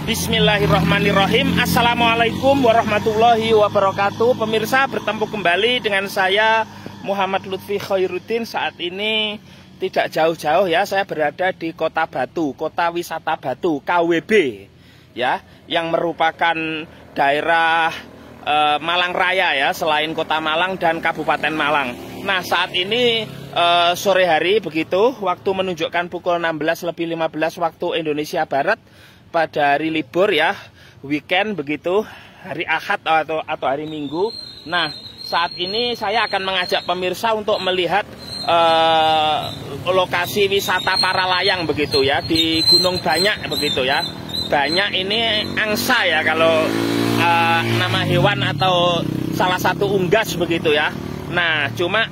Bismillahirrahmanirrahim. Assalamualaikum warahmatullahi wabarakatuh. Pemirsa, bertemu kembali dengan saya Muhammad Lutfi Khairuddin. Saat ini tidak jauh-jauh ya, saya berada di Kota Batu, Kota Wisata Batu, KWB ya, yang merupakan daerah Malang Raya ya, selain Kota Malang dan Kabupaten Malang. Nah, saat ini sore hari begitu, waktu menunjukkan pukul 16:15 waktu Indonesia Barat, pada hari libur ya, weekend begitu, hari Ahad atau hari Minggu. Nah, saat ini saya akan mengajak pemirsa untuk melihat lokasi wisata para layang begitu ya, di Gunung Banyak begitu ya. Banyak ini angsa ya kalau nama hewan atau salah satu unggas begitu ya. Nah, cuma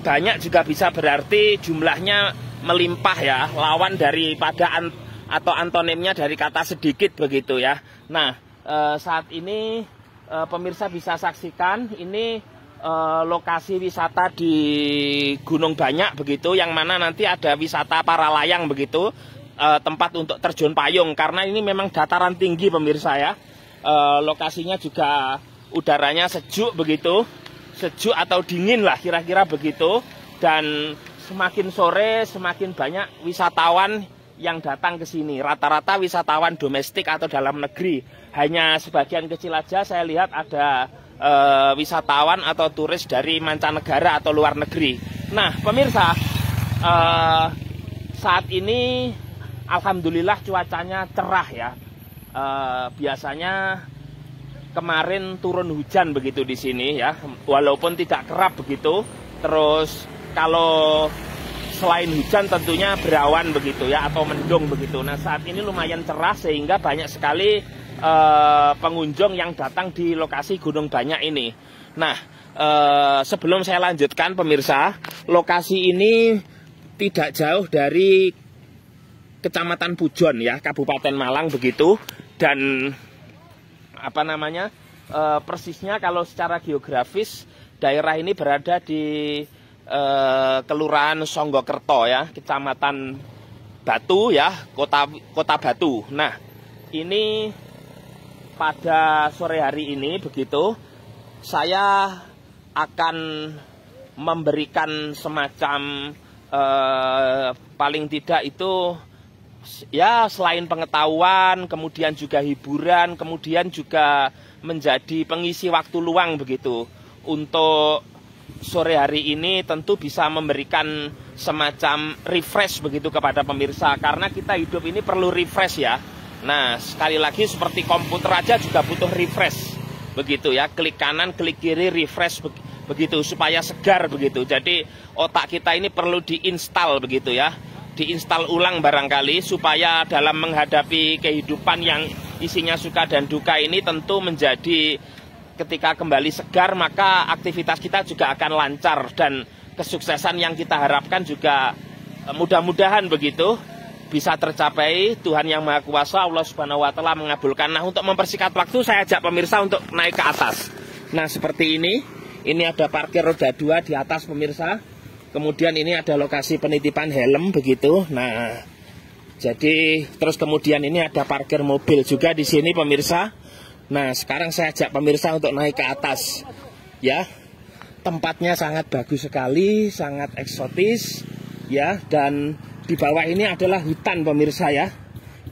banyak juga bisa berarti jumlahnya melimpah ya, lawan daripada atau antonimnya dari kata sedikit begitu ya. Nah, saat ini pemirsa bisa saksikan ini lokasi wisata di Gunung Banyak begitu, yang mana nanti ada wisata para layang begitu, tempat untuk terjun payung, karena ini memang dataran tinggi pemirsa ya. Lokasinya juga udaranya sejuk begitu, sejuk atau dingin lah kira-kira begitu, dan semakin sore semakin banyak wisatawan yang datang ke sini. Rata-rata wisatawan domestik atau dalam negeri. Hanya sebagian kecil aja saya lihat ada wisatawan atau turis dari mancanegara atau luar negeri. Nah, pemirsa, saat ini alhamdulillah cuacanya cerah ya. Biasanya kemarin turun hujan begitu di sini ya, walaupun tidak kerap begitu. Terus kalau selain hujan tentunya berawan begitu ya, atau mendung begitu. Nah, saat ini lumayan cerah sehingga banyak sekali pengunjung yang datang di lokasi Gunung Banyak ini. Nah, sebelum saya lanjutkan pemirsa, lokasi ini tidak jauh dari Kecamatan Pujon ya, Kabupaten Malang begitu. Dan apa namanya, persisnya kalau secara geografis daerah ini berada di Kelurahan Songgokerto ya, Kecamatan Batu ya, Kota Batu. Nah, ini pada sore hari ini begitu, saya akan memberikan semacam paling tidak itu ya, selain pengetahuan, kemudian juga hiburan, kemudian juga menjadi pengisi waktu luang begitu. Untuk sore hari ini tentu bisa memberikan semacam refresh begitu kepada pemirsa, karena kita hidup ini perlu refresh ya. Nah, sekali lagi seperti komputer aja juga butuh refresh begitu ya, klik kanan klik kiri refresh begitu supaya segar begitu. Jadi otak kita ini perlu diinstal begitu ya, diinstal ulang barangkali, supaya dalam menghadapi kehidupan yang isinya suka dan duka ini tentu menjadi, ketika kembali segar maka aktivitas kita juga akan lancar, dan kesuksesan yang kita harapkan juga mudah-mudahan begitu bisa tercapai. Tuhan Yang Maha Kuasa, Allah Subhanahu wa Ta'ala mengabulkan. Nah, untuk mempersingkat waktu saya ajak pemirsa untuk naik ke atas. Nah, seperti ini ada parkir roda 2 di atas pemirsa. Kemudian ini ada lokasi penitipan helm begitu. Nah, jadi terus kemudian ini ada parkir mobil juga di sini pemirsa. Nah, sekarang saya ajak pemirsa untuk naik ke atas ya. Tempatnya sangat bagus sekali, sangat eksotis ya, dan di bawah ini adalah hutan pemirsa ya.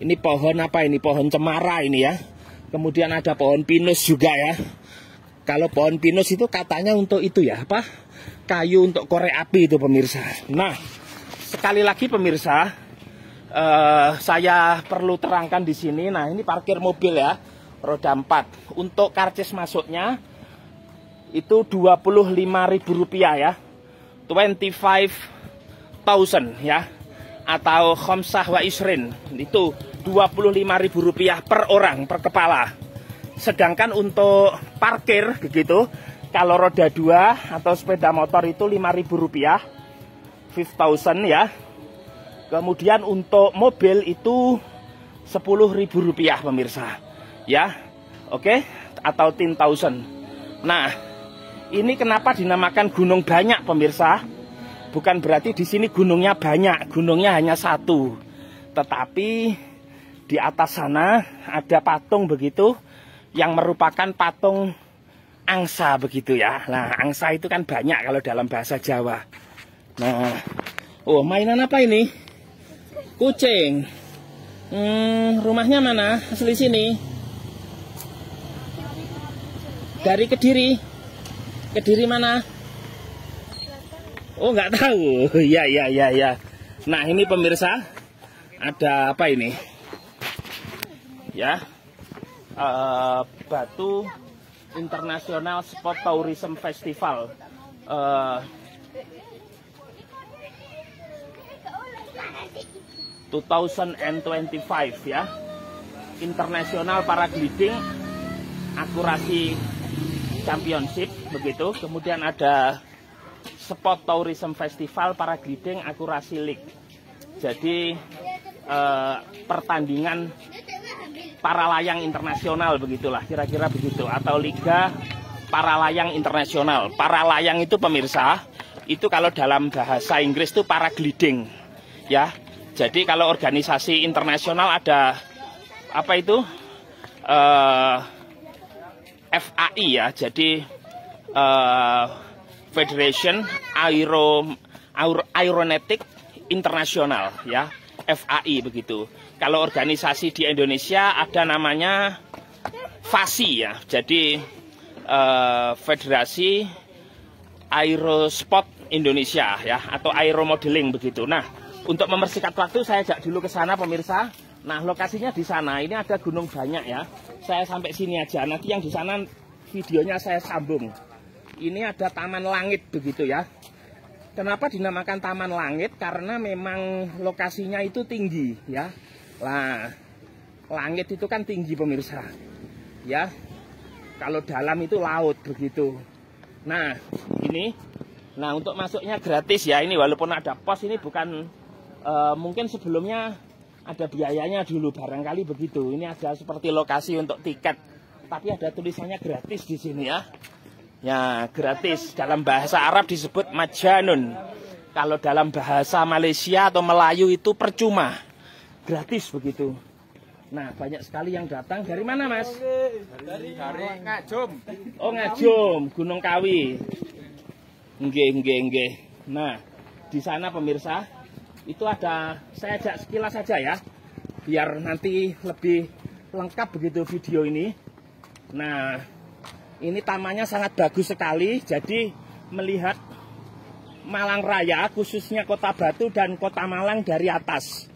Ini pohon apa ini? Pohon cemara ini ya. Kemudian ada pohon pinus juga ya. Kalau pohon pinus itu katanya untuk itu ya, apa? Kayu untuk korek api itu pemirsa. Nah, sekali lagi pemirsa, saya perlu terangkan di sini. Nah, ini parkir mobil ya, roda 4. Untuk karcis masuknya itu Rp25.000 ya, 25.000 ya, atau khomsah wa isrin, itu Rp25.000 per orang, per kepala. Sedangkan untuk parkir begitu, kalau roda 2 atau sepeda motor itu Rp5.000, 5.000 ya. Kemudian untuk mobil itu Rp10.000 pemirsa ya, oke, atau 10.000. Nah, ini kenapa dinamakan Gunung Banyak pemirsa? Bukan berarti di sini gunungnya banyak, gunungnya hanya satu. Tetapi di atas sana ada patung begitu yang merupakan patung angsa begitu ya. Nah, angsa itu kan banyak kalau dalam bahasa Jawa. Nah, oh mainan apa ini? Kucing. Rumahnya mana? Asli sini. Dari Kediri. Kediri mana? Oh, nggak tahu. Ya. Nah, ini pemirsa, ada apa ini? Ya, Batu International Sport Tourism Festival. 2025 ya, International Paragliding Akurasi Championship begitu. Kemudian ada Sport Tourism Festival Paragliding Akurasi League. Jadi pertandingan para layang internasional begitulah, kira-kira begitu, atau Liga Para Layang Internasional. Para layang itu pemirsa, itu kalau dalam bahasa Inggris itu paragliding ya. Jadi kalau organisasi internasional ada apa itu FAI ya, jadi Federation Aeronautic International ya, FAI begitu. Kalau organisasi di Indonesia ada namanya FASI ya, jadi Federasi Aerosport Indonesia ya, atau Aeromodeling begitu. Nah, untuk mempersingkat waktu saya ajak dulu ke sana pemirsa. Nah, lokasinya di sana. Ini ada gunung banyak ya. Saya sampai sini aja. Nanti yang di sana videonya saya sambung. Ini ada Taman Langit begitu ya. Kenapa dinamakan Taman Langit? Karena memang lokasinya itu tinggi ya. Nah, langit itu kan tinggi pemirsa. Ya. Kalau dalam itu laut begitu. Nah, ini. Nah, untuk masuknya gratis ya. Ini walaupun ada pos, ini bukan mungkin sebelumnya ada biayanya dulu, barangkali begitu. Ini ada seperti lokasi untuk tiket, tapi ada tulisannya gratis di sini ya. Ya, gratis. Dalam bahasa Arab disebut majanun. Kalau dalam bahasa Malaysia atau Melayu itu percuma. Gratis begitu. Nah, banyak sekali yang datang. Dari mana, Mas? Dari Ngajum. Oh, Ngajum, Gunung Kawi. Nggih. Nah, di sana pemirsa, itu ada, saya ajak sekilas saja ya, biar nanti lebih lengkap begitu video ini. Nah, ini tamannya sangat bagus sekali. Jadi melihat Malang Raya, khususnya Kota Batu dan Kota Malang dari atas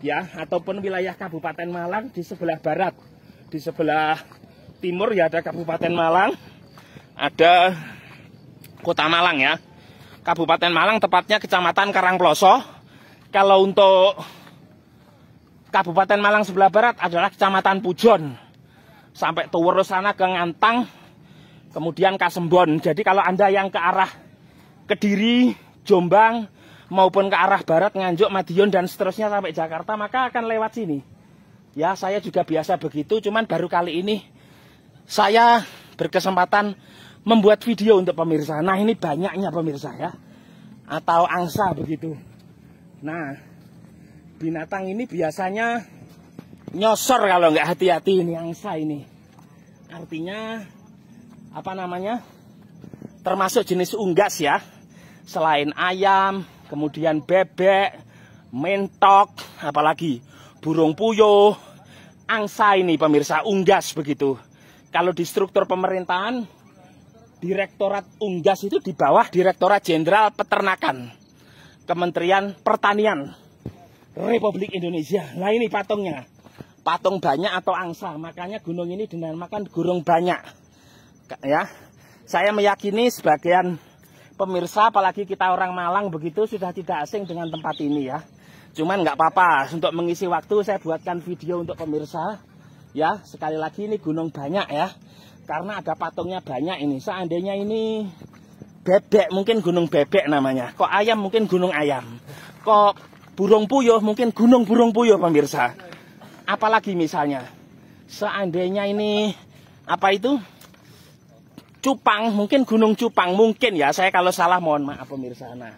ya, ataupun wilayah Kabupaten Malang di sebelah barat. Di sebelah timur ya ada Kabupaten Malang, ada Kota Malang ya. Kabupaten Malang tepatnya Kecamatan Karangploso. Kalau untuk Kabupaten Malang sebelah barat adalah Kecamatan Pujon. Sampai terus sana ke Ngantang, kemudian Kasembon. Jadi kalau Anda yang ke arah Kediri, Jombang, maupun ke arah barat, Nganjuk, Madiun, dan seterusnya sampai Jakarta, maka akan lewat sini. Ya, saya juga biasa begitu, cuman baru kali ini saya berkesempatan membuat video untuk pemirsa. Nah, ini banyaknya pemirsa ya, atau angsa begitu. Nah, binatang ini biasanya nyosor kalau nggak hati-hati, ini angsa ini. Artinya apa namanya? Termasuk jenis unggas ya. Selain ayam, kemudian bebek, mentok, apalagi burung puyuh, angsa ini pemirsa, unggas begitu. Kalau di struktur pemerintahan, Direktorat Unggas itu di bawah Direktorat Jenderal Peternakan, Kementerian Pertanian Republik Indonesia. Nah, ini patungnya, patung banyak atau angsa, makanya gunung ini dinamakan Gunung Banyak ya. Saya meyakini sebagian pemirsa, apalagi kita orang Malang begitu, sudah tidak asing dengan tempat ini ya. Cuman nggak apa-apa, untuk mengisi waktu saya buatkan video untuk pemirsa ya. Sekali lagi ini Gunung Banyak ya, karena ada patungnya banyak ini. Seandainya ini bebek, mungkin Gunung Bebek namanya. Kok ayam, mungkin Gunung Ayam. Kok burung puyuh, mungkin Gunung Burung Puyuh pemirsa. Apalagi misalnya, seandainya ini apa itu, cupang, mungkin Gunung Cupang, mungkin ya. Saya kalau salah mohon maaf pemirsa. Nah,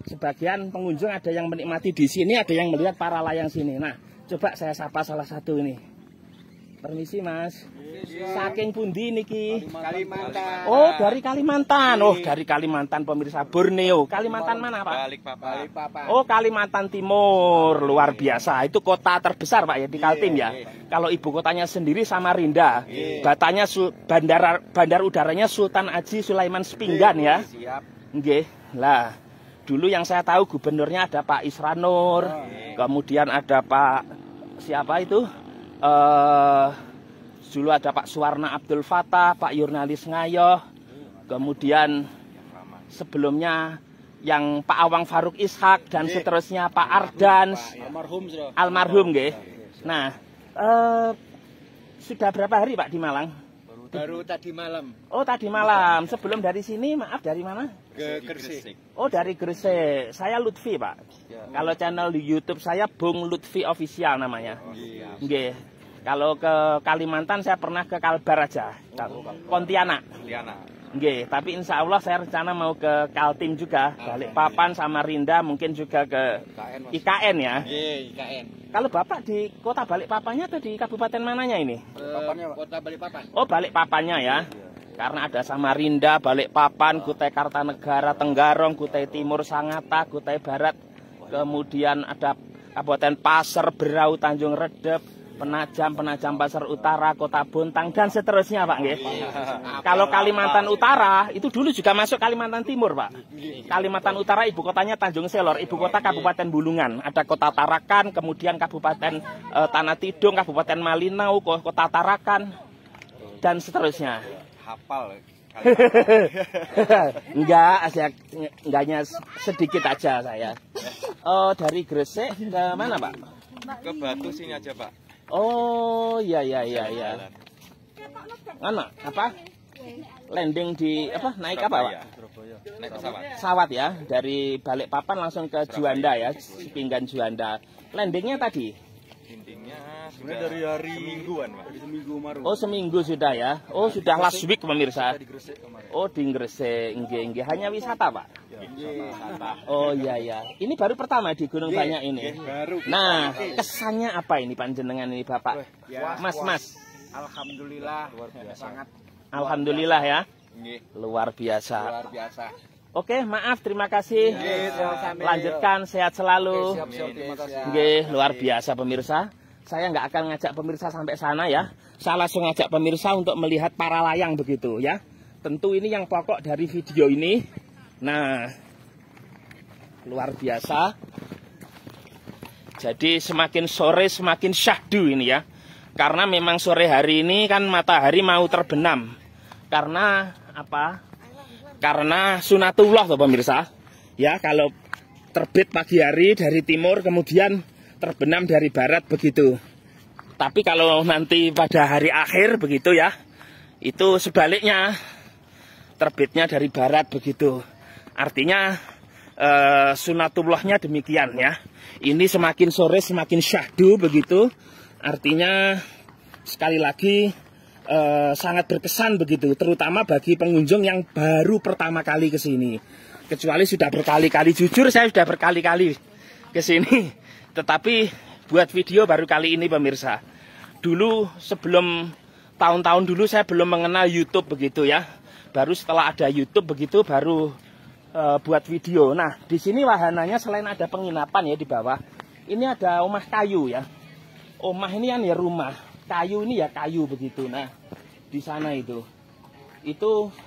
sebagian pengunjung ada yang menikmati di sini, ada yang melihat para layang sini. Nah, Coba saya sapa salah satu ini. Permisi Mas. Saking pundi niki? Kalimantan. Oh, dari Kalimantan. Oh, dari Kalimantan pemirsa. Borneo. Kalimantan mana, Pak? Balikpapan. Oh, Kalimantan Timur. Luar biasa. Itu kota terbesar, Pak, ya di Kaltim ya. Kalau ibu kotanya sendiri Samarinda. Batanya bandar udaranya Sultan Haji Sulaiman Sepinggan ya. Siap. Nggih. Lah, dulu yang saya tahu gubernurnya ada Pak Isranur. Kemudian ada Pak siapa itu? Dulu ada Pak Suwarna Abdul Fattah, Pak Yurnalis Ngayoh, kemudian sebelumnya yang Pak Awang Faruk Ishak dan seterusnya Pak Ardans, almarhum nggih. Nah, sudah berapa hari Pak di Malang? Baru tadi malam Oh, tadi malam. Sebelum dari sini, maaf, dari mana? ke Gresik. Oh, dari Gresik. Saya Lutfi, Pak. Kalau channel di YouTube saya Bung Lutfi Official namanya. Nggih. Kalau ke Kalimantan saya pernah ke Kalbar aja. Pontianak. Nggih, tapi insya Allah saya rencana mau ke Kaltim juga, Balikpapan, Samarinda, mungkin juga ke IKN ya. IKN. Kalau Bapak di kota Balikpapannya atau di kabupaten mananya ini? Kota Balikpapan. Oh, Balikpapannya ya. Karena ada Samarinda, Balikpapan, Kutai Kartanegara, Tenggarong, Kutai Timur, Sangatta, Kutai Barat. Kemudian ada Kabupaten Pasir, Berau, Tanjung Redep, Penajam Pasar Utara, Kota Bontang, dan seterusnya Pak nggih. Kalau Kalimantan Utara itu dulu juga masuk Kalimantan Timur Pak. Kalimantan Utara ibu kotanya Tanjung Selor, ibu kota Kabupaten Bulungan. Ada Kota Tarakan, kemudian Kabupaten Tanah Tidung, Kabupaten Malinau, Kota Tarakan, dan seterusnya. Hafal. Enggaknya sedikit aja saya. Oh, dari Gresik ke mana Pak? Ke Batu sini aja Pak. Oh, iya. Mana? Apa? Landing di apa? Naik apa, Pak? Naik pesawat. Pesawat ya, dari Balikpapan langsung ke Juanda ya, Sepinggan Juanda. Landingnya tadi? Landingnya sudah dari hari semingguan, Pak. Seminggu kemarin. Oh, seminggu sudah ya. Oh, sudah last week pemirsa. Oh, di Gresik. Nggih. Hanya wisata, Pak? Oh iya. Ini baru pertama di Gunung Banyak ini. Baru. Nah, kesannya apa ini panjenengan ini Bapak? Mas. Alhamdulillah luar biasa. Sangat. Alhamdulillah ya. Luar biasa. Oke, maaf, terima kasih. Lanjutkan, sehat selalu. Nggih, luar biasa pemirsa. Saya nggak akan ngajak pemirsa sampai sana ya. Saya langsung ngajak pemirsa untuk melihat para layang begitu ya. Tentu ini yang pokok dari video ini. Nah, luar biasa. Jadi semakin sore semakin syahdu ini ya. Karena memang sore hari ini kan matahari mau terbenam. Karena apa? Karena sunatullah tuh pemirsa. Ya, kalau terbit pagi hari dari timur kemudian terbenam dari barat begitu. Tapi kalau nanti pada hari akhir begitu ya, itu sebaliknya, terbitnya dari barat begitu. Artinya sunatullahnya demikian ya. Ini semakin sore semakin syahdu begitu. Artinya sekali lagi sangat berkesan begitu, terutama bagi pengunjung yang baru pertama kali ke sini. Kecuali sudah berkali-kali, jujur saya sudah berkali-kali ke sini. Tetapi buat video baru kali ini pemirsa. Dulu sebelum tahun-tahun dulu saya belum mengenal YouTube begitu ya. Baru setelah ada YouTube begitu baru buat video. Nah, di sini wahananya selain ada penginapan ya di bawah, ini ada omah kayu ya. Omah ini kan ya rumah, kayu ini ya kayu begitu. Nah, di sana itu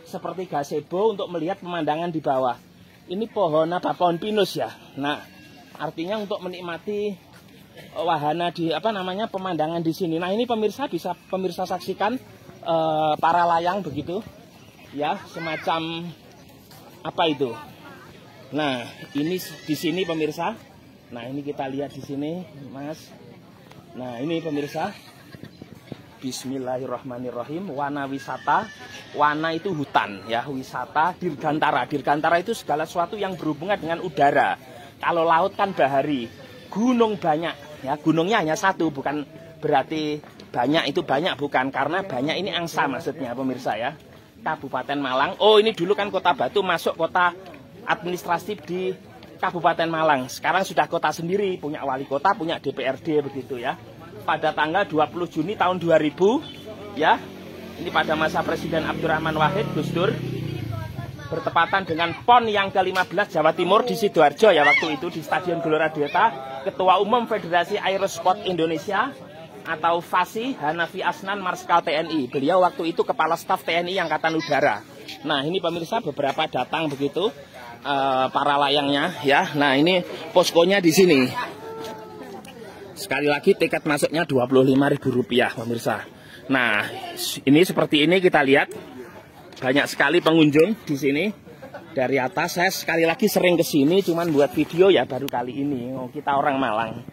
seperti gazebo untuk melihat pemandangan di bawah. Ini pohon apa? Pohon pinus ya. Nah, artinya untuk menikmati wahana di pemandangan di sini. Nah, ini pemirsa bisa pemirsa saksikan para layang begitu. Ya, semacam apa itu? Nah, ini di sini pemirsa. Nah, ini kita lihat di sini, Mas. Nah, ini pemirsa. Bismillahirrahmanirrahim. Wana wisata. Wana itu hutan ya, wisata. Dirgantara. Dirgantara itu segala sesuatu yang berhubungan dengan udara. Kalau laut kan bahari. Gunung banyak ya. Gunungnya hanya satu, bukan berarti banyak itu banyak, bukan, karena banyak ini angsa maksudnya pemirsa ya. Kabupaten Malang. Oh, ini dulu kan Kota Batu masuk kota administratif di Kabupaten Malang. Sekarang sudah kota sendiri, punya wali kota, punya DPRD begitu ya. Pada tanggal 20 Juni tahun 2000 ya. Ini pada masa Presiden Abdurrahman Wahid Gus Dur, bertepatan dengan PON yang ke-15 Jawa Timur di Sidoarjo ya, waktu itu di Stadion Gelora Delta. Ketua Umum Federasi Aerosport Indonesia atau FASI, Hanafi Asnan, Marskal TNI. Beliau waktu itu Kepala Staf TNI Angkatan Udara. Nah ini pemirsa beberapa datang begitu para layangnya ya. Nah ini poskonya di sini. Sekali lagi tiket masuknya Rp25.000 pemirsa. Nah ini seperti ini kita lihat banyak sekali pengunjung di sini. Dari atas saya sekali lagi sering ke sini, cuman buat video ya baru kali ini. Kita orang Malang.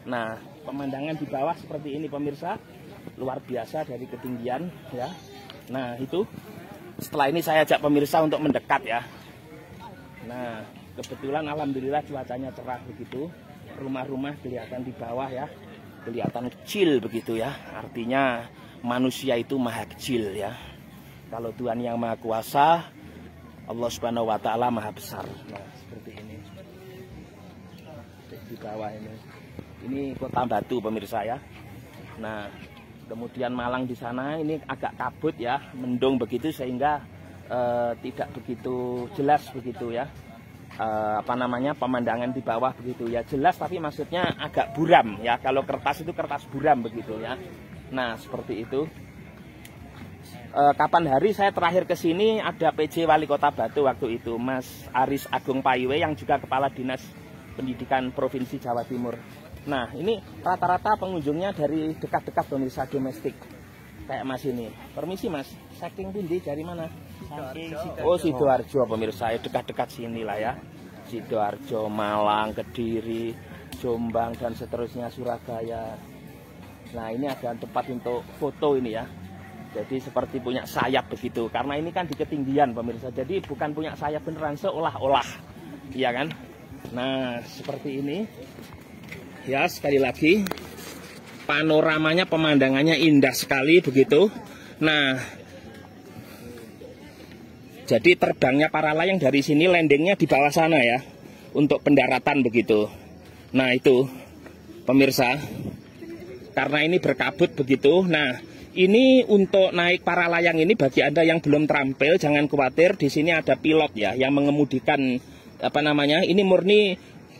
Nah pemandangan di bawah seperti ini pemirsa, luar biasa dari ketinggian ya. Nah itu setelah ini saya ajak pemirsa untuk mendekat ya. Nah kebetulan alhamdulillah cuacanya cerah begitu. Rumah-rumah kelihatan di bawah ya, kelihatan kecil begitu ya. Artinya manusia itu maha kecil ya. Kalau Tuhan yang Maha Kuasa, Allah Subhanahu wa Ta'ala Maha Besar. Nah seperti ini di bawah ini. Ini Kota Batu pemirsa ya. Nah kemudian Malang di sana ini agak kabut ya, mendung begitu sehingga tidak begitu jelas begitu ya. Pemandangan di bawah begitu ya, jelas tapi maksudnya agak buram ya. Kalau kertas itu kertas buram begitu ya. Nah seperti itu. Kapan hari saya terakhir ke sini ada PJ Wali Kota Batu waktu itu, Mas Aris Agung Paiwe yang juga Kepala Dinas Pendidikan Provinsi Jawa Timur. Nah ini rata-rata pengunjungnya dari dekat-dekat pemirsa domestik kayak Mas ini. Permisi Mas, saking pundi dari mana? Oh Sidoarjo pemirsa, dekat-dekat sini lah ya. Sidoarjo, Malang, Kediri, Jombang dan seterusnya, Surabaya. Nah ini ada tempat untuk foto ini ya. Jadi seperti punya sayap begitu. Karena ini kan di ketinggian pemirsa. Jadi bukan punya sayap beneran, seolah-olah. Iya kan? Nah seperti ini. Ya sekali lagi. Panoramanya, pemandangannya indah sekali begitu. Nah. Jadi terbangnya para layang dari sini, landingnya di bawah sana ya. Untuk pendaratan begitu. Nah itu pemirsa. Karena ini berkabut begitu. Nah. Ini untuk naik para layang ini bagi Anda yang belum terampil jangan khawatir, di sini ada pilot ya yang mengemudikan ini murni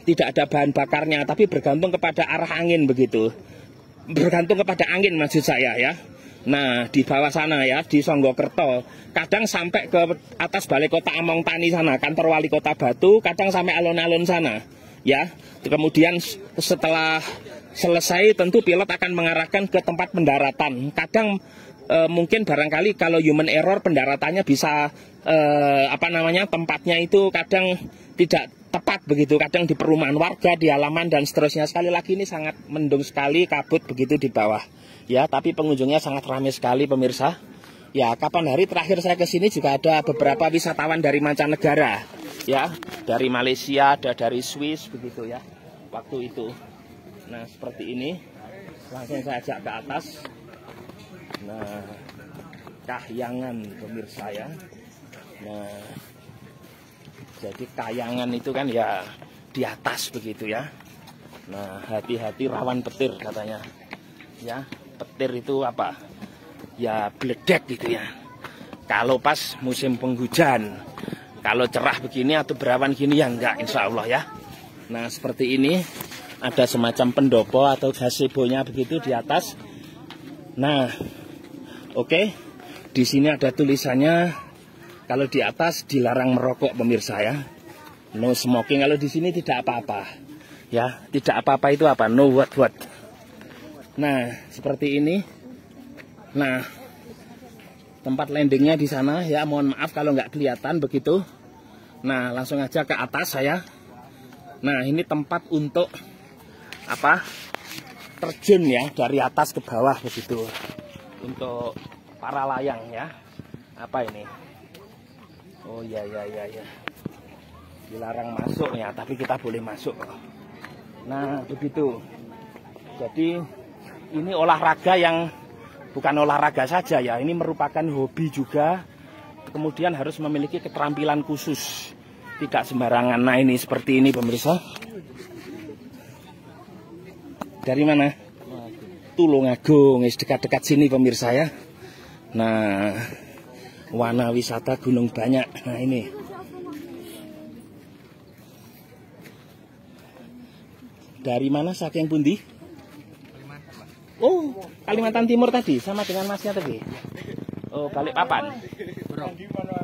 tidak ada bahan bakarnya tapi bergantung kepada arah angin begitu. Bergantung kepada angin maksud saya ya. Nah, di bawah sana ya di Songgokerto, kadang sampai ke atas Balai Kota Among Tani sana, kantor Wali Kota Batu, kadang sampai alun-alun sana ya. Kemudian setelah selesai tentu pilot akan mengarahkan ke tempat pendaratan. Kadang mungkin barangkali kalau human error pendaratannya bisa tempatnya itu kadang tidak tepat begitu. Kadang di perumahan warga, di halaman dan seterusnya. Sekali lagi ini sangat mendung sekali, kabut begitu di bawah. Ya, tapi pengunjungnya sangat ramai sekali pemirsa. Ya, kapan hari terakhir saya ke sini juga ada beberapa wisatawan dari mancanegara. Ya, dari Malaysia, ada dari Swiss begitu ya. Waktu itu. Nah seperti ini, langsung saya ajak ke atas. Nah kahyangan pemirsa ya. Nah jadi kayangan itu kan ya di atas begitu ya. Nah hati-hati rawan petir katanya. Ya petir itu apa? Ya bledek gitu ya. Kalau pas musim penghujan, kalau cerah begini atau berawan gini ya enggak, insya Allah ya. Nah seperti ini. Ada semacam pendopo atau gazebo-nya begitu di atas. Nah, oke. Di sini ada tulisannya kalau di atas dilarang merokok pemirsa ya. No smoking. Kalau di sini tidak apa-apa. Ya, tidak apa-apa itu apa? No what. Nah, seperti ini. Nah, tempat landingnya di sana ya. Mohon maaf kalau nggak kelihatan begitu. Nah, langsung aja ke atas saya. Nah, ini tempat untuk terjun ya dari atas ke bawah begitu untuk para layang ya. Apa ini? Oh ya dilarang masuk ya, tapi kita boleh masuk. Nah begitu. Jadi ini olahraga yang bukan olahraga saja ya, ini merupakan hobi juga. Kemudian harus memiliki keterampilan khusus tidak sembarangan. Nah ini seperti ini pemirsa. Dari mana? Tulungagung, dekat-dekat sini pemirsa ya. Nah, warna wisata gunung banyak. Nah ini. Dari mana saking pundi? Kalimantan, Pak. Oh, Kalimantan Timur tadi, sama dengan masnya tadi. Oh, Balikpapan.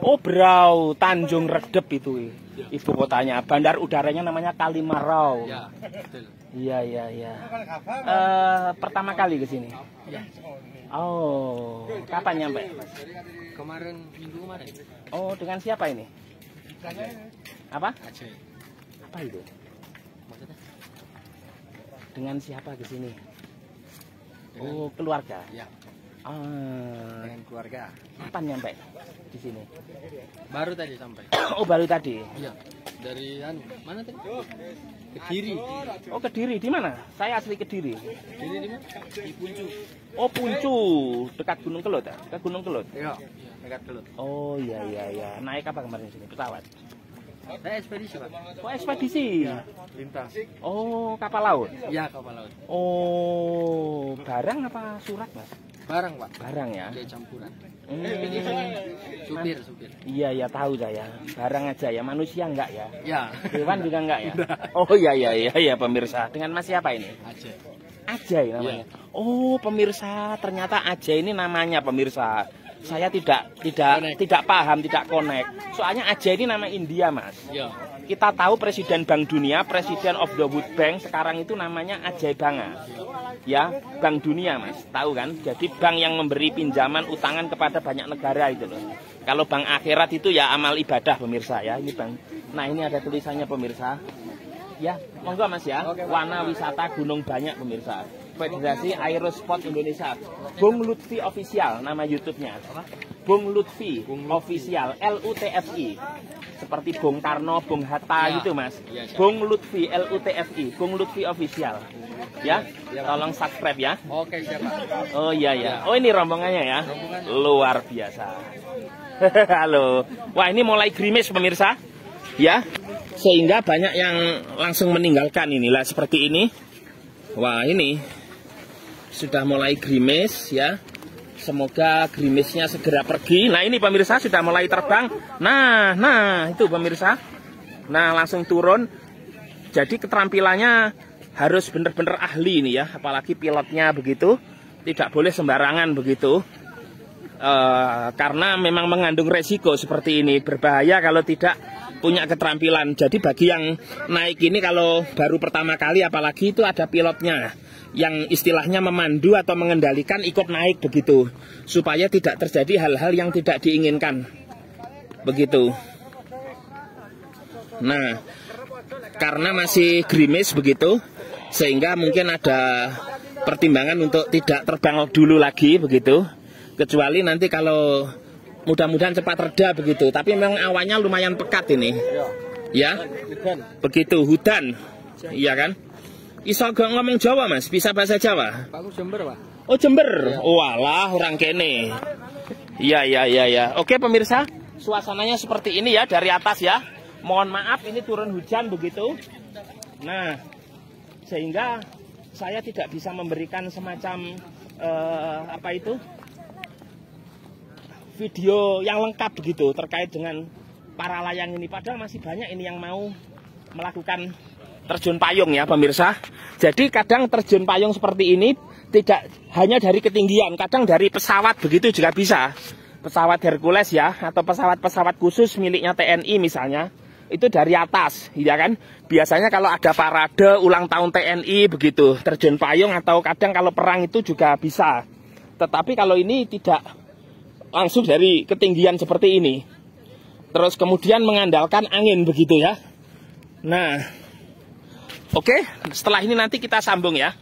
Oh, Berau, Tanjung Redep itu ibu kotanya. Bandar udaranya namanya Kalimarau. Ya, betul. Iya. Pertama kali ke sini. Ya. Oh, kapan nyampe? Kemarin minggu kemarin. Oh, dengan siapa ini? Apa? Aceh. Apa itu? Maksudnya? Dengan siapa ke sini? Oh, keluarga. Ya, Ah, dengan keluarga. kapan nyampe di sini? Baru tadi sampai. Oh, baru tadi. Iya. Dari mana tadi? Kediri. Oh, Kediri. Di mana? Saya asli Kediri. Kediri di mana? Di Puncu. Oh, Puncu, dekat Gunung Kelut ya? Dekat Gunung Kelut. Iya, dekat Kelut. Oh, iya. Naik apa kemarin sini? Pesawat. Saya ekspedisi, Pak. Oh, ekspedisi. Lintas. Oh, kapal laut. Iya, kapal laut. Oh, barang apa surat, Mas? Barang, Pak. Barang ya. Dia campuran. Hmm. Supir. Iya, tahu saya. Barang aja ya, manusia enggak ya? Ya. Hewan juga enggak ya? Oh iya pemirsa. Dengan Mas siapa ini? Aceh. Ajay namanya. Oh, pemirsa, ternyata Ajay ini namanya pemirsa. Saya tidak paham, tidak connect. Soalnya Ajay ini nama India, Mas. Iya. Kita tahu Presiden Bank Dunia, Presiden of the World Bank sekarang itu namanya Ajay Banga. Ya, Bank Dunia, Mas. Tahu kan? Jadi bank yang memberi pinjaman utangan kepada banyak negara itu loh. Kalau bank akhirat itu ya amal ibadah pemirsa ya. Ini bank. Nah, ini ada tulisannya pemirsa. Ya, monggo Mas ya. Warna wisata gunung banyak pemirsa. Federasi Aerosport Indonesia. Bung Lutfi Official nama YouTube-nya. Bung Lutfi Official, LUTFI. Seperti Bung Karno, Bung Hatta Ya. gitu Mas. Ya. Bung Lutfi LUTFI, Bung Lutfi Official. Ya, tolong subscribe ya. Oke, siap, Pak. Oh iya. Oh ini rombongannya ya. Rombongannya. Luar biasa. Halo. Wah, ini mulai gerimis pemirsa. Ya. Sehingga banyak yang langsung meninggalkan inilah seperti ini. Wah, ini sudah mulai gerimis ya. Semoga gerimisnya segera pergi. Nah, ini pemirsa sudah mulai terbang. Nah, itu pemirsa. Nah, langsung turun. Jadi keterampilannya harus benar-benar ahli ini ya, apalagi pilotnya begitu. Tidak boleh sembarangan begitu. Karena memang mengandung resiko seperti ini, berbahaya kalau tidak punya keterampilan. Jadi bagi yang naik ini kalau baru pertama kali apalagi itu ada pilotnya yang istilahnya memandu atau mengendalikan ikut naik begitu, supaya tidak terjadi hal-hal yang tidak diinginkan begitu. Nah, karena masih gerimis begitu, sehingga mungkin ada pertimbangan untuk tidak terbang dulu lagi begitu. Kecuali nanti kalau mudah-mudahan cepat reda begitu. Tapi memang awannya lumayan pekat ini. Ya, begitu hudan. Iya kan? Iso gak ngomong Jawa Mas? Bisa bahasa Jawa? Pak, aku Jember, Pak. Oh Jember? Walah orang kene. Iya. Oke pemirsa, suasananya seperti ini ya dari atas ya. Mohon maaf ini turun hujan begitu. Nah, sehingga saya tidak bisa memberikan semacam video yang lengkap begitu terkait dengan para layang ini. Padahal masih banyak ini yang mau melakukan terjun payung ya pemirsa. Jadi kadang terjun payung seperti ini tidak hanya dari ketinggian, kadang dari pesawat begitu juga bisa. Pesawat Hercules ya, atau pesawat-pesawat khusus miliknya TNI misalnya, itu dari atas, ya kan? Biasanya kalau ada parade ulang tahun TNI begitu, terjun payung, atau kadang kalau perang itu juga bisa. Tetapi kalau ini tidak langsung dari ketinggian seperti ini. Terus kemudian mengandalkan angin begitu ya. Nah, oke, setelah ini nanti kita sambung ya.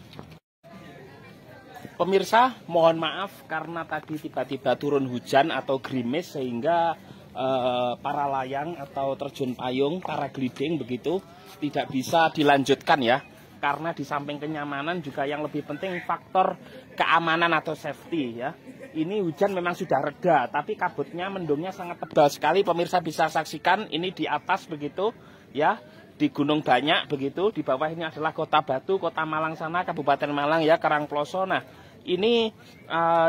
Pemirsa, mohon maaf karena tadi tiba-tiba turun hujan atau gerimis sehingga para layang atau terjun payung, para gliding begitu tidak bisa dilanjutkan ya. karena di samping kenyamanan juga yang lebih penting faktor keamanan atau safety ya. Ini hujan memang sudah reda, tapi kabutnya, mendungnya sangat tebal sekali. Pemirsa bisa saksikan ini di atas begitu ya, di Gunung Banyak begitu. Di bawah ini adalah Kota Batu, Kota Malang sana, Kabupaten Malang ya, Karangploso. Nah, ini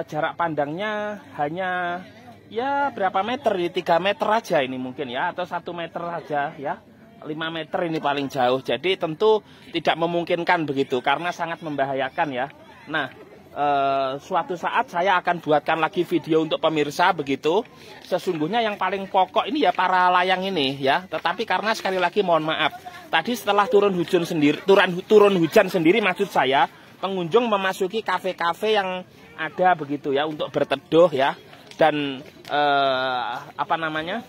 jarak pandangnya hanya ya berapa meter, 3 meter aja ini mungkin ya, atau 1 meter aja ya. 5 meter ini paling jauh. Jadi tentu tidak memungkinkan begitu karena sangat membahayakan ya. Nah, suatu saat saya akan buatkan lagi video untuk pemirsa begitu. Sesungguhnya yang paling pokok ini ya para layang ini ya. Tetapi karena sekali lagi mohon maaf, tadi setelah turun hujan sendiri maksud saya, pengunjung memasuki kafe-kafe yang ada begitu ya untuk berteduh ya. Dan apa namanya?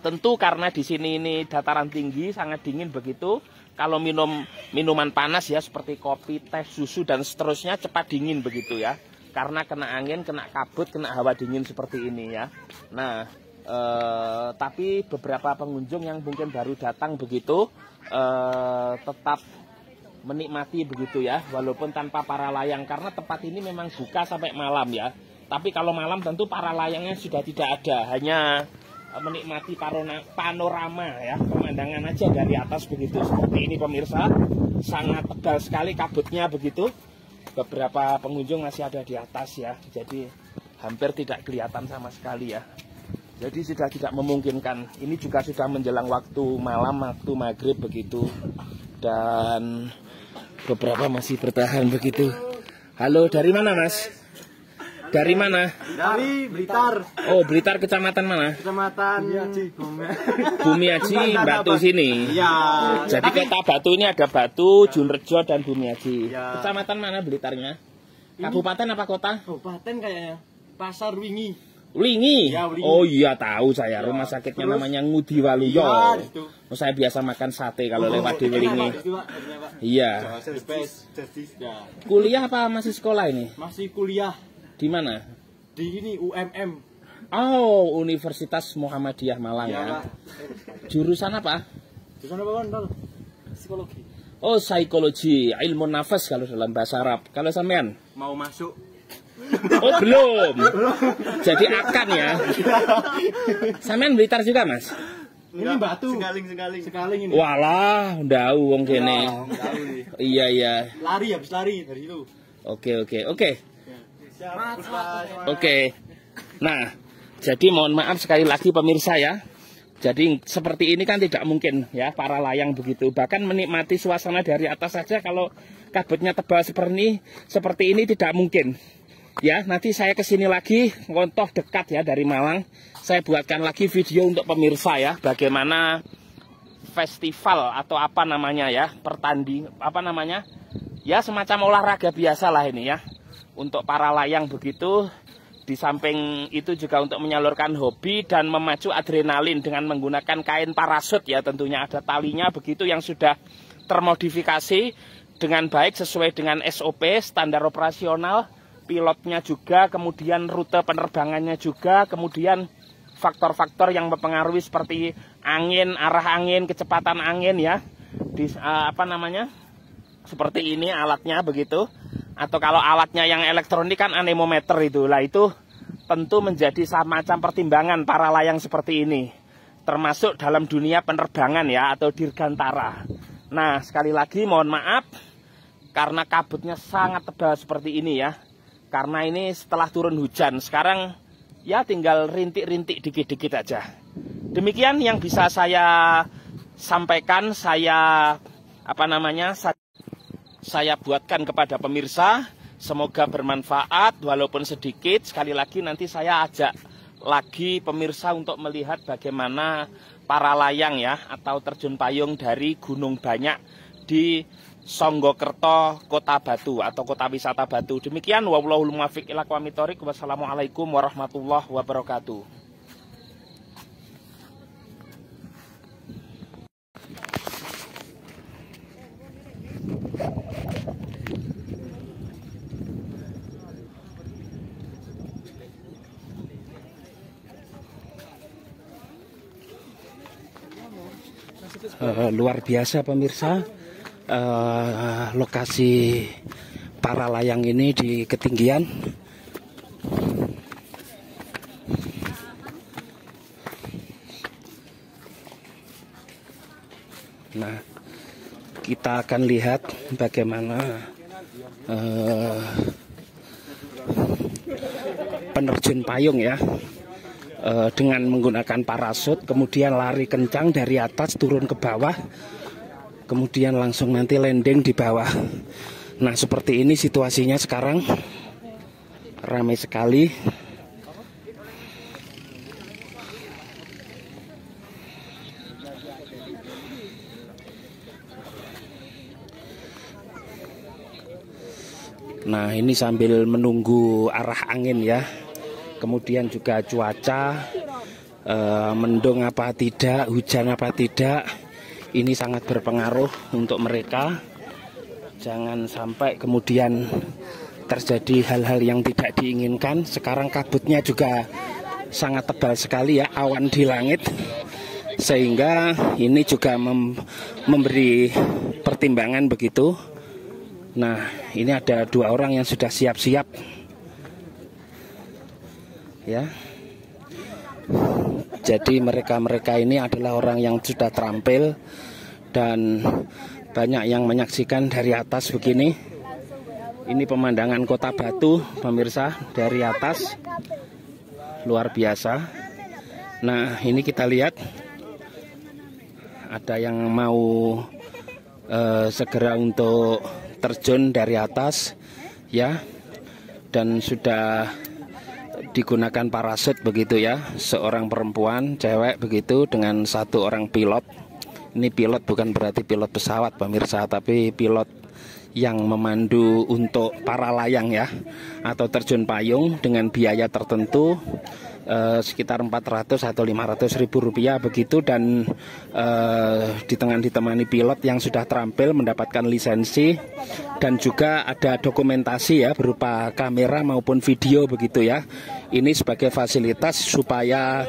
Tentu karena di sini ini dataran tinggi, sangat dingin begitu. Kalau minum minuman panas ya seperti kopi, teh, susu dan seterusnya cepat dingin begitu ya. Karena kena angin, kena kabut, kena hawa dingin seperti ini ya. Nah, tapi beberapa pengunjung yang mungkin baru datang begitu tetap menikmati begitu ya, walaupun tanpa para layang karena tempat ini memang buka sampai malam ya. Tapi kalau malam tentu para layangnya sudah tidak ada, hanya menikmati panorama ya, pemandangan aja dari atas begitu. Seperti ini pemirsa, sangat tebal sekali kabutnya begitu. Beberapa pengunjung masih ada di atas ya, jadi hampir tidak kelihatan sama sekali ya. Jadi sudah tidak memungkinkan. Ini juga sudah menjelang waktu malam, waktu maghrib begitu. Dan beberapa masih bertahan begitu. Halo, dari mana Mas? Dari mana? Dari Blitar. Oh, Blitar, kecamatan mana? Kecamatan Bumiaji, Batu sini. Iya. Jadi Kota Batu ini ada Batu, Julrejo dan Bumiaji. Ya. Kecamatan mana Blitarnya? Kabupaten apa kota? Kabupaten kayaknya. Pasar Wingi. Wingi. Ya, Wingi. Oh iya tahu saya. Ya. Rumah sakitnya Terus? namanya Ngudi Waluyo. Iya, itu. Oh, saya biasa makan sate kalau lewat di Wingi. Iya. Ya. Kuliah apa masih sekolah ini? Masih kuliah Di mana? di ini UMM. Oh, Universitas Muhammadiyah Malang ya. Pak. Jurusan apa? Jurusan apa, Bang? Psikologi. Oh, psikologi, ilmu nafas kalau dalam bahasa Arab. Kalau sampean? Mau masuk. Oh, belum. Jadi akan ya. Sampean Blitar juga, Mas? Ini Batu. Sekaling ini. Walah, ndau wong kene. Wah, tahu nih. Iya. Habis lari dari itu. Oke. Siap. Oke. Nah, jadi mohon maaf sekali lagi pemirsa ya. Jadi seperti ini kan tidak mungkin ya para layang begitu. Bahkan menikmati suasana dari atas saja kalau kabutnya tebal seperti ini tidak mungkin. Ya, nanti saya kesini lagi, ngontoh dekat ya dari Malang. Saya buatkan lagi video untuk pemirsa ya, bagaimana festival atau apa namanya ya, ya semacam olahraga biasa lah ini ya. Untuk para layang begitu, di samping itu juga untuk menyalurkan hobi dan memacu adrenalin dengan menggunakan kain parasut ya, tentunya ada talinya begitu yang sudah termodifikasi dengan baik sesuai dengan SOP, standar operasional, pilotnya juga, kemudian rute penerbangannya juga, kemudian faktor-faktor yang mempengaruhi seperti angin, arah angin, kecepatan angin ya, seperti ini alatnya begitu. Atau kalau alatnya yang elektronik kan anemometer itu. Lah itu tentu menjadi semacam pertimbangan para layang seperti ini. Termasuk dalam dunia penerbangan ya atau dirgantara. Nah, sekali lagi mohon maaf karena kabutnya sangat tebal seperti ini ya. Karena ini setelah turun hujan. Sekarang ya tinggal rintik-rintik dikit-dikit aja. Demikian yang bisa saya sampaikan, saya buatkan kepada pemirsa. Semoga bermanfaat walaupun sedikit. Sekali lagi nanti saya ajak lagi pemirsa untuk melihat bagaimana para layang ya atau terjun payung dari Gunung Banyak di Songgokerto, Kota Batu atau Kota Wisata Batu. Demikian wallahul muwaffiq ila aqwamit thoriq. Wassalamualaikum warahmatullahi wabarakatuh. Luar biasa pemirsa, lokasi para layang ini di ketinggian. Nah, kita akan lihat bagaimana penerjun payung ya, dengan menggunakan parasut, kemudian lari kencang dari atas turun ke bawah, kemudian langsung nanti landing di bawah. Nah, seperti ini situasinya sekarang, ramai sekali. Nah, ini sambil menunggu arah angin ya, kemudian juga cuaca, mendung apa tidak, hujan apa tidak, ini sangat berpengaruh untuk mereka. Jangan sampai kemudian terjadi hal-hal yang tidak diinginkan. Sekarang kabutnya juga sangat tebal sekali ya, awan di langit, sehingga ini juga memberi pertimbangan begitu. Nah, ini ada 2 orang yang sudah siap-siap ya. Jadi mereka ini adalah orang yang sudah terampil, dan banyak yang menyaksikan dari atas begini. Ini pemandangan Kota Batu pemirsa dari atas, luar biasa. Nah, ini kita lihat ada yang mau segera untuk terjun dari atas ya, dan sudah digunakan parasut begitu ya, seorang perempuan cewek begitu dengan 1 orang pilot. Ini pilot bukan berarti pilot pesawat pemirsa, tapi pilot yang memandu untuk para layang ya, atau terjun payung dengan biaya tertentu, sekitar 400 atau 500 ribu rupiah begitu, dan ditemani pilot yang sudah terampil mendapatkan lisensi, dan juga ada dokumentasi ya berupa kamera maupun video begitu ya. Ini sebagai fasilitas supaya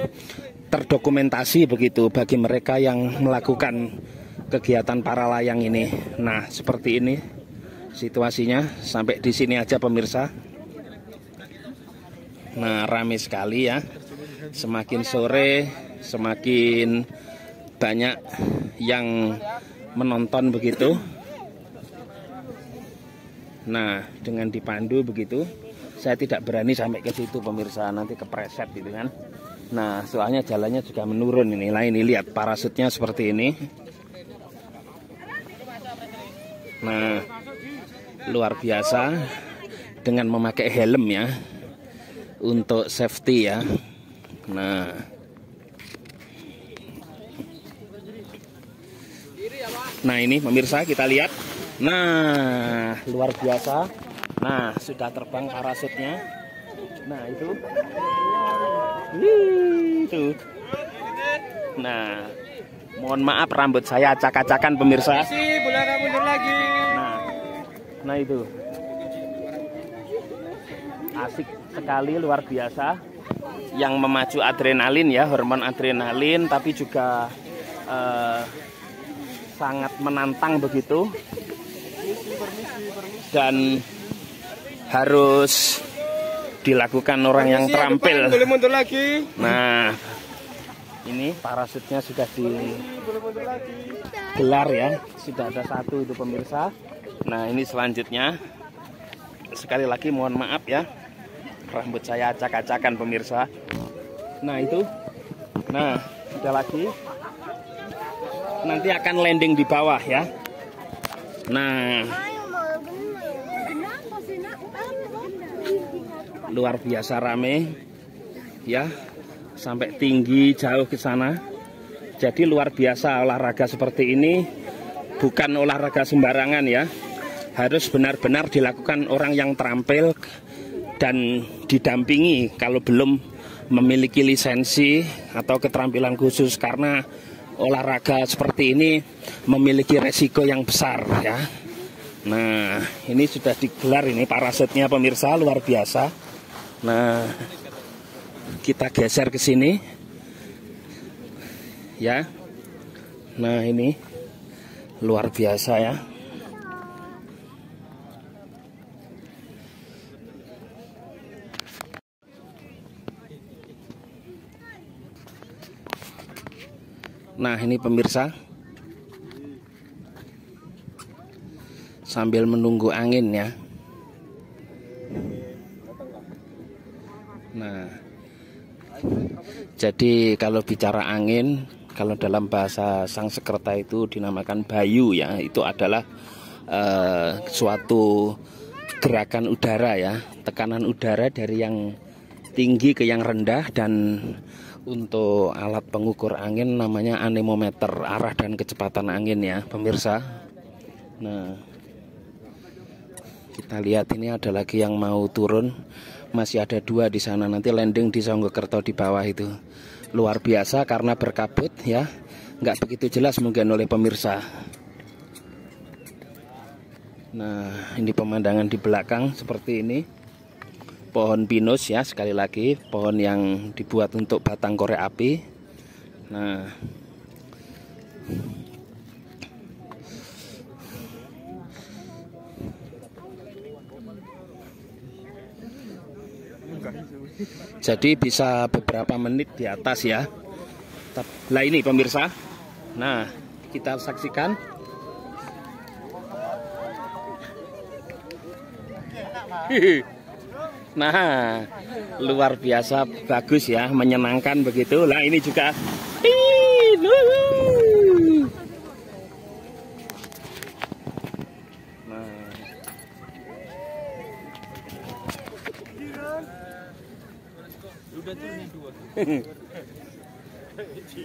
terdokumentasi begitu bagi mereka yang melakukan kegiatan para layang ini. Nah, seperti ini situasinya, sampai di sini aja pemirsa. Nah, ramai sekali ya. Semakin sore semakin banyak yang menonton begitu. Nah, dengan dipandu begitu, saya tidak berani sampai ke situ pemirsa, nanti kepreset gitu kan. Nah, soalnya jalannya juga menurun ini. Nah, ini lihat parasutnya seperti ini. Nah, luar biasa, dengan memakai helm ya, untuk safety ya. Nah ini pemirsa kita lihat. Nah, luar biasa. Nah, sudah terbang parasutnya. Nah, itu. Nah, mohon maaf rambut saya acak-acakan pemirsa. Boleh agak mundur lagi. Nah itu. Asik sekali, luar biasa, yang memacu adrenalin ya, hormon adrenalin, tapi juga sangat menantang begitu, dan harus dilakukan orang yang terampil. Boleh mundur lagi. Nah, ini parasutnya sudah digelar ya, sudah ada 1 itu pemirsa. Nah, ini selanjutnya, sekali lagi mohon maaf ya, rambut saya acak-acakan pemirsa. Nah itu. Nah, ada lagi. Nanti akan landing di bawah ya. Nah, luar biasa rame ya, sampai tinggi jauh ke sana. Jadi luar biasa, olahraga seperti ini bukan olahraga sembarangan ya. Harus benar-benar dilakukan orang yang terampil dan didampingi kalau belum memiliki lisensi atau keterampilan khusus, karena olahraga seperti ini memiliki resiko yang besar ya. Nah, ini sudah digelar ini parasutnya pemirsa, luar biasa. Nah, kita geser ke sini ya. Nah, ini luar biasa ya. Nah ini pemirsa, sambil menunggu angin ya. Nah, jadi kalau bicara angin, kalau dalam bahasa Sanskerta itu dinamakan bayu ya. Itu adalah suatu gerakan udara ya, tekanan udara dari yang tinggi ke yang rendah. Dan untuk alat pengukur angin namanya anemometer, arah dan kecepatan angin ya pemirsa. Nah, kita lihat ini ada lagi yang mau turun, masih ada 2 di sana, nanti landing di Songgokerto di bawah itu. Luar biasa karena berkabut ya, nggak begitu jelas mungkin oleh pemirsa. Nah ini pemandangan di belakang seperti ini, pohon pinus ya, sekali lagi pohon yang dibuat untuk batang korek api. Nah jadi bisa beberapa menit di atas ya. Lah ini pemirsa, nah kita saksikan. Nah luar biasa bagus ya, menyenangkan begitu. Lah ini juga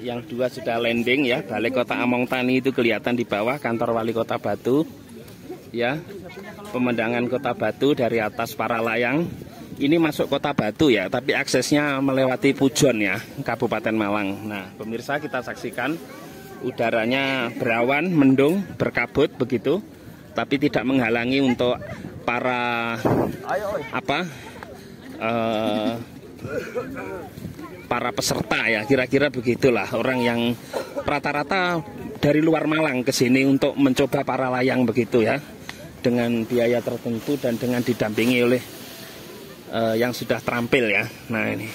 yang 2 sudah landing ya. Balai Kota Among Tani itu kelihatan di bawah, kantor Wali Kota Batu ya. Pemandangan Kota Batu dari atas para layang. Ini masuk Kota Batu ya, tapi aksesnya melewati Pujon ya, Kabupaten Malang. Nah pemirsa, kita saksikan udaranya berawan, mendung, berkabut begitu, tapi tidak menghalangi untuk para para peserta ya, kira-kira begitulah. Orang yang rata-rata dari luar Malang ke sini untuk mencoba para layang begitu ya, dengan biaya tertentu dan dengan didampingi oleh yang sudah terampil ya. Nah ini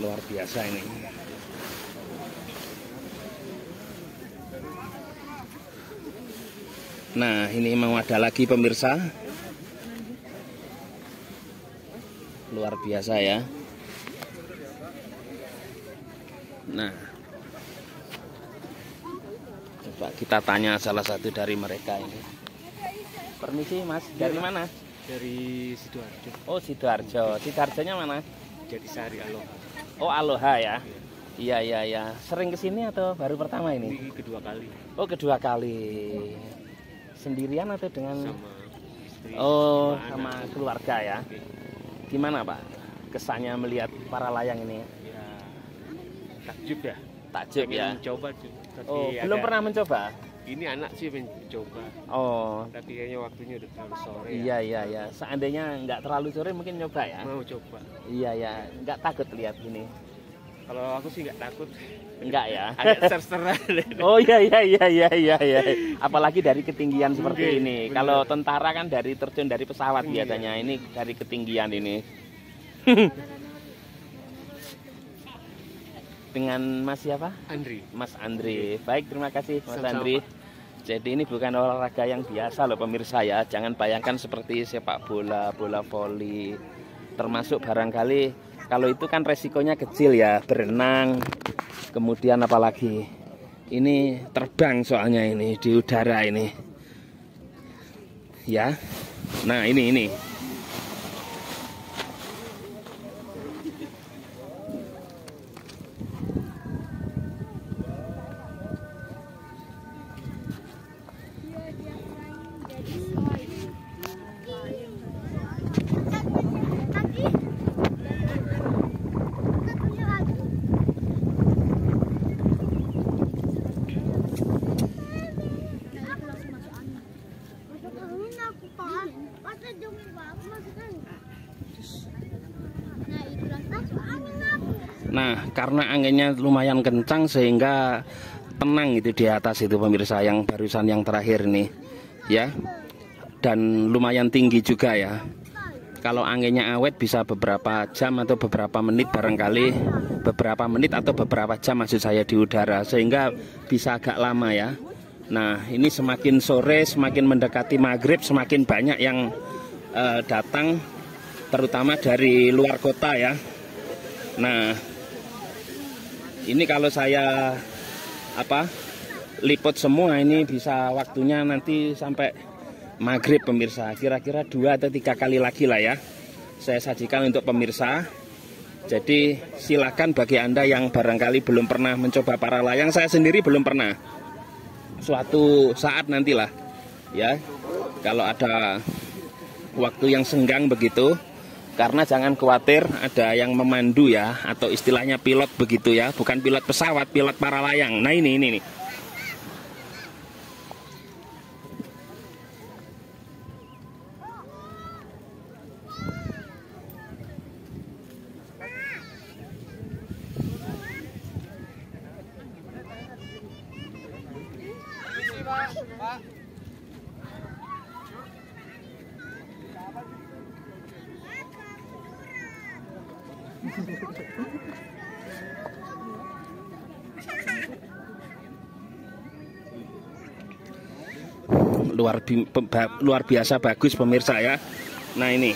luar biasa ini. Nah ini mau ada lagi pemirsa, luar biasa ya. Nah, coba kita tanya salah satu dari mereka ini. Permisi Mas, dari mana? Dari Sidoarjo. Oh Sidoarjo, Sidoarjonya mana? Jatisari, Aloha. Oh Aloha ya. Iya. Sering kesini atau baru pertama ini? Ini kedua kali. Oh kedua kali. Sendirian atau dengan? Sama istri. Oh sama sama keluarga ya. Oke. Gimana Pak kesannya melihat para layang ini? Ya, takjub ya. Takjub Pengen ya. mencoba tuh. Tapi Oh belum pernah mencoba? Ini anak sih mencoba. Oh Tapi kayaknya waktunya udah terlalu sore. iya. Seandainya nggak terlalu sore mungkin nyoba ya. Mau coba. Iya. Nggak takut lihat gini? Kalau aku sih nggak takut. Enggak ya. Agak terserah. Oh iya. Apalagi dari ketinggian seperti Mungkin, ini. bener. Kalau tentara kan dari terjun dari pesawat biasanya. Ini dari ketinggian ini. Dengan Mas siapa? Andri. Mas Andri. Baik, terima kasih Mas Sama-sama, Andri. Jadi ini bukan olahraga yang biasa loh pemirsa ya. Jangan bayangkan seperti sepak bola, bola voli. Termasuk barangkali kalau itu kan resikonya kecil ya, berenang. Kemudian apalagi ini terbang soalnya ini di udara ini. Ya. Nah, ini. Nah, karena anginnya lumayan kencang sehingga tenang itu di atas itu pemirsa, yang barusan yang terakhir nih ya. Dan lumayan tinggi juga ya. Kalau anginnya awet bisa beberapa jam atau beberapa menit, barangkali beberapa menit atau beberapa jam maksud saya di udara, sehingga bisa agak lama ya. Nah ini semakin sore, semakin mendekati maghrib, semakin banyak yang datang, terutama dari luar kota ya. Nah ini kalau saya liput semua ini bisa waktunya nanti sampai maghrib pemirsa, kira-kira 2 atau 3 kali lagi lah ya saya sajikan untuk pemirsa. Jadi silakan bagi Anda yang barangkali belum pernah mencoba para layang, saya sendiri belum pernah, suatu saat nantilah ya kalau ada waktu yang senggang begitu, karena jangan khawatir ada yang memandu ya, atau istilahnya pilot begitu ya, bukan pilot pesawat, pilot para layang. Nah ini nih. Luar biasa bagus pemirsa ya. Nah ini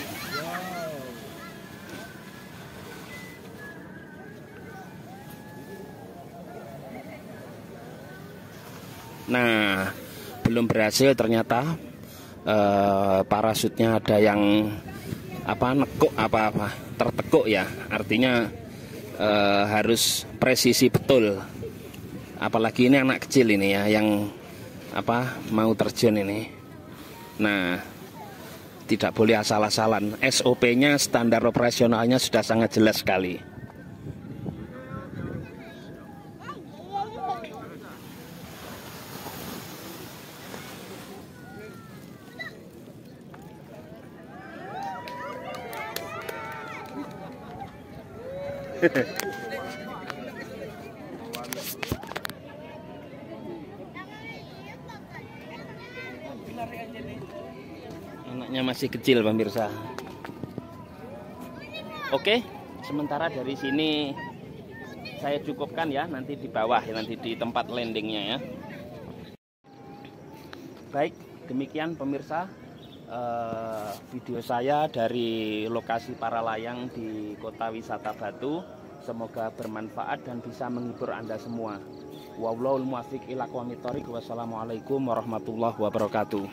nah belum berhasil ternyata, parasutnya ada yang nekuk tertekuk ya, artinya harus presisi betul, apalagi ini anak kecil ini ya yang mau terjun ini. Nah tidak boleh asal-asalan, SOP-nya, standar operasionalnya sudah sangat jelas sekali. Anaknya masih kecil pemirsa. Oke, sementara dari sini saya cukupkan ya, nanti di bawah ya, nanti di tempat landingnya ya. Baik, demikian pemirsa video saya dari lokasi para layang di Kota Wisata Batu. Semoga bermanfaat dan bisa menghibur Anda semua. Wallahul muwaffiq ila aqwamit thoriq. Wassalamualaikum warahmatullahi wabarakatuh.